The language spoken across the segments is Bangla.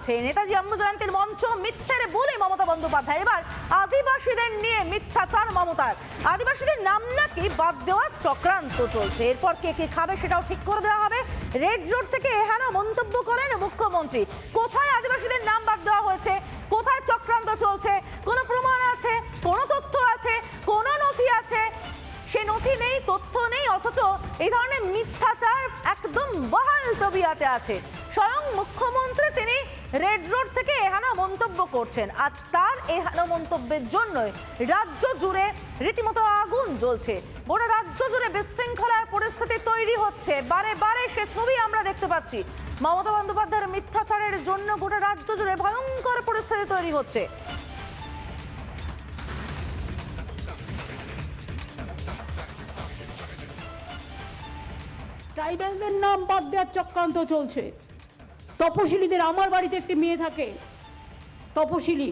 চলছে। নেতাজি জন্মজয়ন্তীর মঞ্চ মিথ্যের বলে মমতা বন্দ্যোপাধ্যায়। এবার আদিবাসীদের নিয়ে মিথ্যাচার মমতার। আদিবাসীদের নাম নাকি বাদ দেওয়ার চক্রান্ত চলছে। এরপর কে কে খাবে সেটাও ঠিক করে দেওয়া হবে। রেড রোড থেকে এহেন মন্তব্য করেন মুখ্যমন্ত্রী। কোথায় আদিবাসীদের নাম বাদ দেওয়া হয়েছে, কোথায় চক্রান্ত চলছে, কোনো প্রমাণ আছে, কোনো তথ্য আছে, কোনো নথি আছে? সে নথি নেই, তথ্য নেই, অথচ এই ধরনের মিথ্যাচার একদম বহাল তবিয়াতে আছে। স্বয়ং মুখ্যমন্ত্রী তিনি রেড রোড থেকে এহানো মন্তব্য করছেন, আর তার এহানো মন্তব্যের জন্যই রাজ্য জুড়ে রীতিমতো আগুন জ্বলছে। গোটা রাজ্য জুড়ে বিশৃঙ্খলার পরিস্থিতি তৈরি হচ্ছে। বারে বারে সে ছবি আমরা দেখতে পাচ্ছি। মমতা বন্দ্যোপাধ্যায়ের মিথ্যাচারের জন্য গোটা রাজ্য জুড়ে ভয়ঙ্কর পরিস্থিতি তৈরি হচ্ছে। ট্রাইবালদের নাম বাদ দেওয়ার চক্রান্ত চলছে। তপশিলীদের, আমার বাড়িতে একটি মেয়ে থাকে তপশিলী,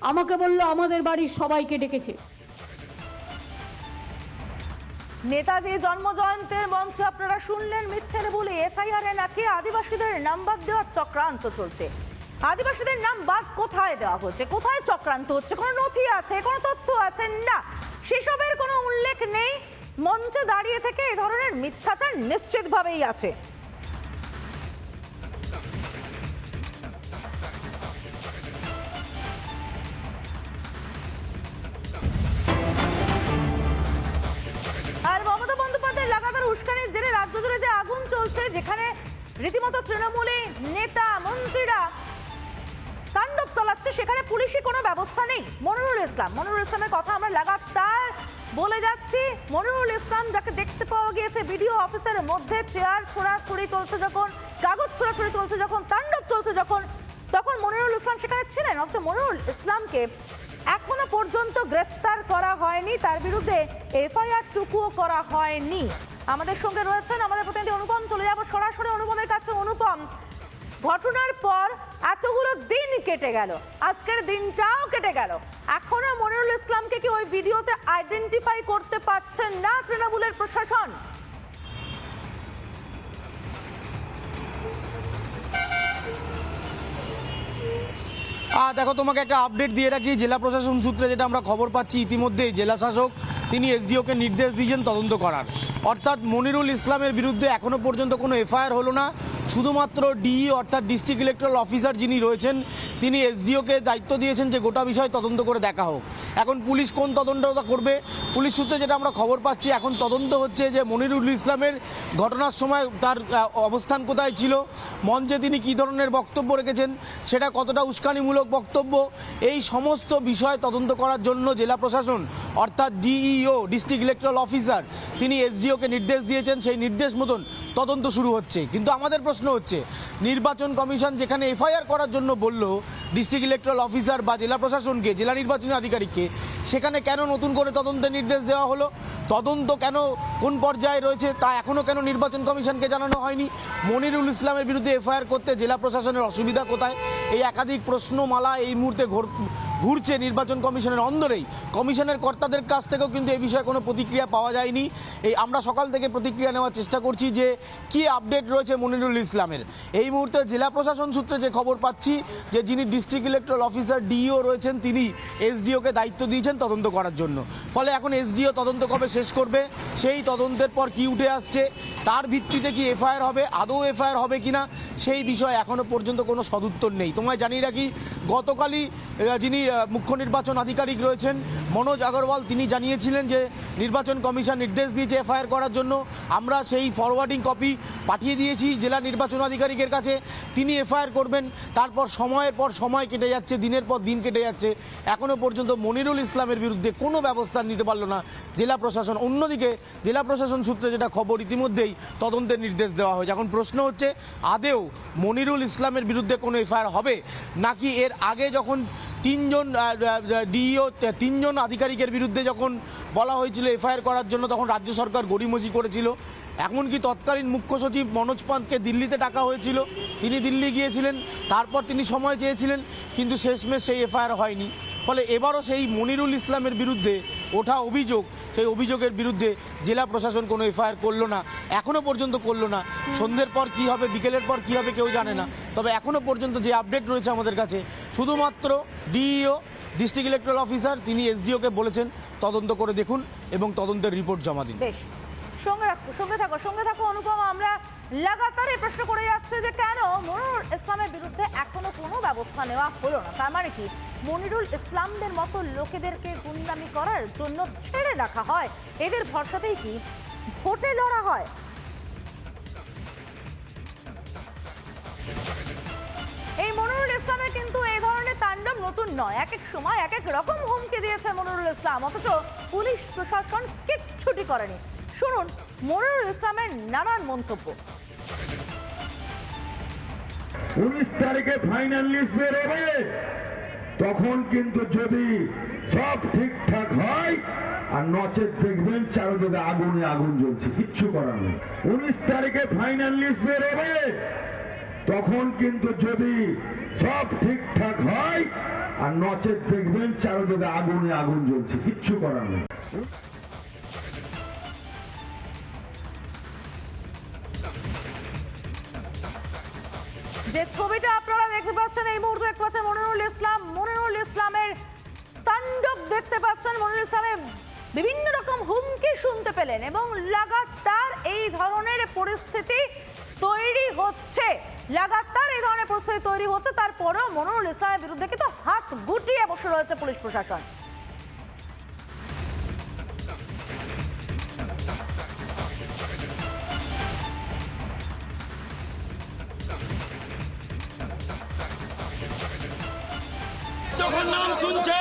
আমাকে বললো আমাদের বাড়ির সবাইকে ডেকেছে। নেতাজি জন্মজয়ন্তীর মঞ্চে আপনারা শুনলেন মিথ্যের বলে এসআইআর এ নাকি আদিবাসীদের নাম বাদ দেওয়ার চক্রান্ত চলছে। আদিবাসীদের নাম বাদ কোথায় দেওয়া হচ্ছে, কোথায় চক্রান্ত হচ্ছে, কোনো নথি আছে, কোনো তথ্য আছে? না, সেসবের কোনো উল্লেখ নেই। মঞ্চে দাঁড়িয়ে থেকে এই ধরনের মিথ্যাচার নিশ্চিতভাবেই আছে। আর মমতা বন্দ্যোপাধ্যায়ের লাগাতার উস্কানির জেরে রাজ্য জুড়ে যে আগুন চলছে, যেখানে রীতিমতো তৃণমূলী নেতা মন্ত্রীরা তাণ্ডব চালাচ্ছে, সেখানে পুলিশি কোনো ব্যবস্থা নেই। মনিরুল ইসলামের কথা আমরা লাগাতার বলে যাচ্ছি। মনিরুল ইসলাম, যাকে দেখতে পাওয়া গিয়েছে ভিডিও অফিসের মধ্যে চেয়ার ছোড়াছুড়ি চলছে যখন, কাগজ ছোড়াছুড়ি চলছে যখন, তাণ্ডব চলছে যখন, তখন মনিরুল ইসলাম সেখানে ছিলেন। অথচ মনিরুল ইসলামকে এখনো পর্যন্ত গ্রেফতার করা হয়নি, তার বিরুদ্ধে এফআইআর টুকুও করা হয়নি। আমাদের সঙ্গে রয়েছেন আমাদের প্রতিনিধি অনুপম। চলে যাব সরাসরি অনুপমের কাছে। অনুপম, ঘটনার পর এতগুলো দিন কেটে গেল, আজকের দিনটাও কেটে গেল, এখনো মনিরুল ইসলামকে কি ওই ভিডিওতে আইডেন্টিফাই করতে পারছেন না তৃণমূলের প্রশাসন? দেখো, তোমাকে একটা আপডেট দিয়ে রাখি। জেলা প্রশাসন সূত্রে যেটা আমরা খবর পাচ্ছি, ইতিমধ্যে জেলা শাসক তিনি এসডিওকে নির্দেশ দিয়েছেন তদন্ত করার। অর্থাৎ মনিরুল ইসলামের বিরুদ্ধে এখনও পর্যন্ত কোনো এফআইআর হলো না। শুধুমাত্র ডিই অর্থাৎ ডিস্ট্রিক্ট ইলেকট্রাল অফিসার যিনি রয়েছেন, তিনি এসডিওকে দায়িত্ব দিয়েছেন যে গোটা বিষয় তদন্ত করে দেখা হোক। এখন পুলিশ কোন তদন্তটা করবে? পুলিশ সূত্রে যেটা আমরা খবর পাচ্ছি, এখন তদন্ত হচ্ছে যে মনিরুল ইসলামের ঘটনার সময় তার অবস্থান কোথায় ছিল, মঞ্চে তিনি কী ধরনের বক্তব্য রেখেছেন, সেটা কতটা উস্কানিমূলক বক্তব্য, এই সমস্ত বিষয় তদন্ত করার জন্য জেলা প্রশাসন অর্থাৎ ডিইও ডিস্ট্রিক্ট ইলেকট্রাল অফিসার তিনি এসডিওকে নির্দেশ দিয়েছেন। সেই নির্দেশ মতন তদন্ত শুরু হচ্ছে। কিন্তু আমাদের প্রশ্ন হচ্ছে, নির্বাচন কমিশন যেখানে এফআইআর করার জন্য বলল ডিস্ট্রিক্ট ইলেকট্রাল অফিসার বা জেলা প্রশাসনকে, জেলা নির্বাচনী আধিকারিককে, সেখানে কেন নতুন করে তদন্তের নির্দেশ দেওয়া হলো? তদন্ত কেন কোন পর্যায়ে রয়েছে তা এখনও কেন নির্বাচন কমিশনকে জানানো হয়নি? মনিরুল ইসলামের বিরুদ্ধে এফআইআর করতে জেলা প্রশাসনের অসুবিধা কোথায়? এই একাধিক প্রশ্নমালা এই মুহূর্তে ঘুরছে নির্বাচন কমিশনের অন্দরেই। কমিশনের কর্তাদের কাছ থেকেও কিন্তু এই বিষয়ে কোনো প্রতিক্রিয়া পাওয়া যায়নি। আমরা সকাল থেকে প্রতিক্রিয়া নেওয়ার চেষ্টা করছি যে কি আপডেট রয়েছে মনিরুল ইসলামের। এই মুহূর্তে জেলা প্রশাসন সূত্রে যে খবর পাচ্ছি, যে যিনি ডিস্ট্রিক্ট ইলেকট্রাল অফিসার ডিইও রয়েছেন, তিনি এসডিওকে দায়িত্ব দিয়েছেন তদন্ত করার জন্য। ফলে এখন এসডিও তদন্ত কবে শেষ করবে, সেই তদন্তের পর কি উঠে আসছে, তার ভিত্তিতে কি এফআইআর হবে, আদৌ এফআইআর হবে কিনা, সেই বিষয়ে এখনও পর্যন্ত কোনো সদুত্তর নেই। তোমায় জানিয়ে রাখি, গতকালই যিনি মুখ্য নির্বাচন আধিকারিক রয়েছেন মনোজ আগরওয়াল, তিনি জানিয়েছিলেন যে নির্বাচন কমিশন নির্দেশ দিয়েছে এফআইআর করার জন্য। আমরা সেই ফরওয়ার্ডিং কপি পাঠিয়ে দিয়েছি জেলা নির্বাচন আধিকারিকের কাছে, তিনি এফআইআর করবেন। তারপর সময়ের পর সময় কেটে যাচ্ছে, দিনের পর দিন কেটে যাচ্ছে, এখনও পর্যন্ত মনিরুল ইসলামের বিরুদ্ধে কোনো ব্যবস্থা নিতে পারল না জেলা প্রশাসন। অন্যদিকে জেলা প্রশাসন সূত্রে যেটা খবর, ইতিমধ্যেই তদন্তের নির্দেশ দেওয়া হয়েছে। এখন প্রশ্ন হচ্ছে, আদেও মনিরুল ইসলামের বিরুদ্ধে কোনো এফআইআর হবে, নাকি এর আগে যখন তিনজন আধিকারিকের বিরুদ্ধে যখন বলা হয়েছিল এফআইআর করার জন্য, তখন রাজ্য সরকার গড়িমসি করেছিল। এমনকি তৎকালীন মুখ্য সচিব মনোজ পান্তকে দিল্লিতে ডাকা হয়েছিল, তিনি দিল্লি গিয়েছিলেন, তারপর তিনি সময় চেয়েছিলেন, কিন্তু শেষমেশ সেই এফআইআর হয়নি। ফলে এবারও সেই মনিরুল ইসলামের বিরুদ্ধে ওঠা অভিযোগ, সেই অভিযোগের বিরুদ্ধে জেলা প্রশাসন কোনো এফআইআর করলো না, এখনও পর্যন্ত করলো না। সন্ধ্যের পর কি হবে, বিকেলের পর কি হবে কেউ জানে না। তবে এখনও পর্যন্ত যে আপডেট রয়েছে আমাদের কাছে, শুধুমাত্র ডিইও ডিস্ট্রিক্ট ইলেকট্রাল অফিসার তিনি এসডিওকে বলেছেন তদন্ত করে দেখুন এবং তদন্তের রিপোর্ট জমা দিন। বেশ, সঙ্গে থাকো অনুপমা। আমরা লাগাতার এই প্রশ্ন করে যাচ্ছে যে কেন মনিরুল ইসলামের বিরুদ্ধে এখনো কোনো ব্যবস্থা নেওয়া হলো না। তার মানে কি মনিরুল ইসলামদের মতো লোকেদেরকে গুন্ডামি করার জন্য ছেড়ে রাখা হয়? এদের ভরসাতেই কি ভোটে লড়া হয়? এই মনিরুল ইসলামের কিন্তু এই ধরনের তাণ্ডব নতুন নয়। এক এক সময় এক এক রকম হুমকি দিয়েছে মনিরুল ইসলাম, অথচ পুলিশ প্রশাসন কিচ্ছুটি করেনি। শুনুন মনিরুল ইসলামের নানান মন্তব্য। 19 তারিখে ফাইনাল লিস্ট বেরোবে, তখন কিন্তু যদি সব ঠিকঠাক হয় আর নচেত দেখবেন চারদিকে আগুনে আগুন জ্বলছে, কিচ্ছু করার নেই। 19 তারিখে ফাইনাল লিস্ট বেরোবে, তখন কিন্তু যদি সব ঠিকঠাক হয় আর নচেত দেখবেন চারদিকে আগুনে আগুন জ্বলছে, কিচ্ছু করার নেই। যে ছবিটা আপনারা দেখতে পাচ্ছেন এই মুহূর্তে দেখতে পাচ্ছেন মনিরুল ইসলামের তাণ্ডব দেখতে পাচ্ছেন। মনিরুল ইসলামের বিভিন্ন রকম হুমকি শুনতে পেলেন এবং লাগাতার এই ধরনের পরিস্থিতি তৈরি হচ্ছে, তারপরেও মনিরুল ইসলামের বিরুদ্ধে কিন্তু হাত গুটিয়ে বসে রয়েছে পুলিশ প্রশাসন। যখন নাম শুনছে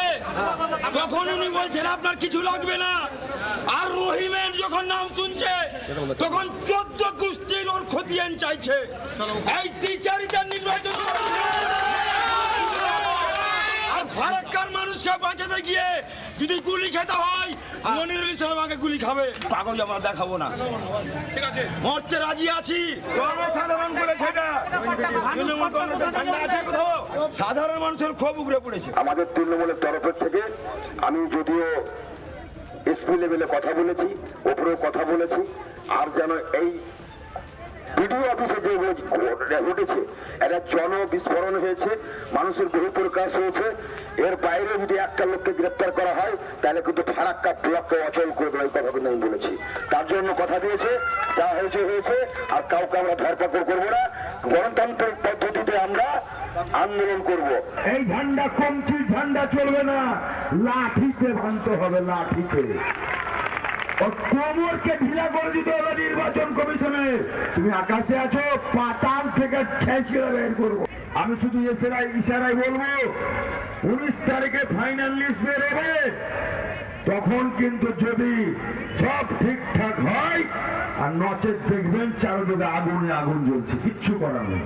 তখন উনি বলছেন আপনার কিছু লাগবে না, আর রহিমের যখন নাম শুনছে তখন 14 গোষ্ঠীর ওর খতিয়ান চাইছে। এই দ্বিচারিতার নির্বাচন আর ফারাক্কার মানুষকে বাঁচাতে গিয়ে যদি গুলি খেতে হয়, মনিরুল ইসলাম আগে গুলি খাবে। কাগজ আমরা দেখাবো না, ঠিক আছে, মরতে রাজি আছি। সাধারণ করে সেটা সাধারণ মানুষের ক্ষোভ উগড়ে পড়েছে। আমাদের তৃণমূলের তরফের থেকে আমি যদিও এসপি লেভেলে কথা বলেছি, ওপরেও কথা বলেছি, আর যেন এই বিডিও অফিসে যে ঘটেছে একটা জনবিস্ফোরণ হয়েছে, মানুষের বহিঃপ্রকাশ হয়েছে। এর বাইরে যদি একটা লোককে গ্রেপ্তার করা হয় তাহলে কিন্তু ফারাক্কা ব্লককে অচল করে দেওয়ার কথা কিন্তু আমি বলেছি। তার জন্য কথা দিয়েছে, যা হয়েছে হয়েছে, আর কাউকে আমরা ধরপাকড় করবো না। গণতান্ত্রিক পদ্ধতিতে আমরা আন্দোলন করব। এই ঝান্ডা কমচির ঝান্ডা চলবে না, লাঠিতে ভাঙতে হবে, লাঠিতে। কোমরকে ঢিলা করে দিতে হবে নির্বাচন কমিশনের। তুমি আকাশে আছো, পাতাল থেকে ছেঁচিয়ে বের করবো। আমি শুধু ইশারায় বলবো, 19 তারিখে ফাইনাল লিস্ট বেরোবে, তখন কিন্তু যদি সব ঠিকঠাক হয় আর নচেত দেখবেন চারদিকে আগুনে আগুন জ্বলছে, কিচ্ছু করার নেই।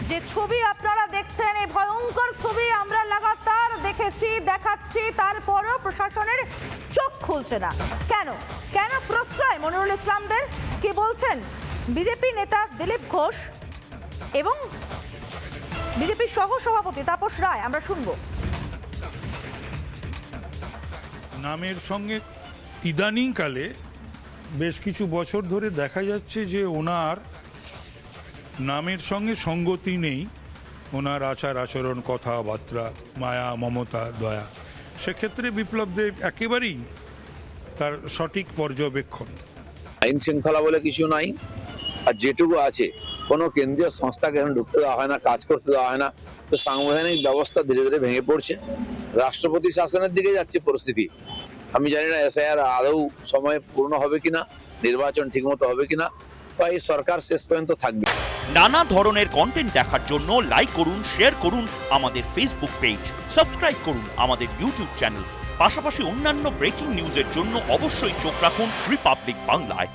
যে ছবি আপনারা দেখছেন, এই ভয়ঙ্কর ছবি আমরা লাগাতার দেখাচ্ছি, তারপরেও প্রশাসনের চোখ খুলছে না। কেন প্রশ্রয় মনিরুল ইসলামদের? কি বলছেন বিজেপি নেতা দিলীপ ঘোষ এবং বিজেপির সহ সভাপতি তাপস রায়, আমরা শুনবো। নামের সঙ্গে ইদানিংকালে বেশ কিছু বছর ধরে দেখা যাচ্ছে যে ওনার নামের সঙ্গে সঙ্গতি নেই, ওনার আচার আচরণ, কথাবার্তা, মায়া, মমতা, দয়া। সেক্ষেত্রে বিপ্লব দেব একেবারেই তার সঠিক পর্যবেক্ষণ। আইন শৃঙ্খলা বলে কিছু নাই, আর যেটুকু আছে কোনো কেন্দ্রীয় সংস্থাকে এখন ঢুকতে দেওয়া হয় না, কাজ করতে দেওয়া হয় না। তো সাংবিধানিক ব্যবস্থা ধীরে ধীরে ভেঙে পড়ছে, রাষ্ট্রপতি শাসনের দিকে যাচ্ছে পরিস্থিতি। আমি জানি না এসআইআর আদৌ সময় পূর্ণ হবে কিনা, নির্বাচন ঠিকমতো হবে কিনা, বা এই সরকার শেষ পর্যন্ত থাকবে। নানা ধরনের কন্টেন্ট দেখার জন্য লাইক করুন, শেয়ার করুন আমাদের ফেসবুক পেজ, সাবস্ক্রাইব করুন আমাদের ইউটিউব চ্যানেল। পাশাপাশি অন্যান্য ব্রেকিং নিউজের জন্য অবশ্যই চোখ রাখুন রিপাবলিক বাংলায়।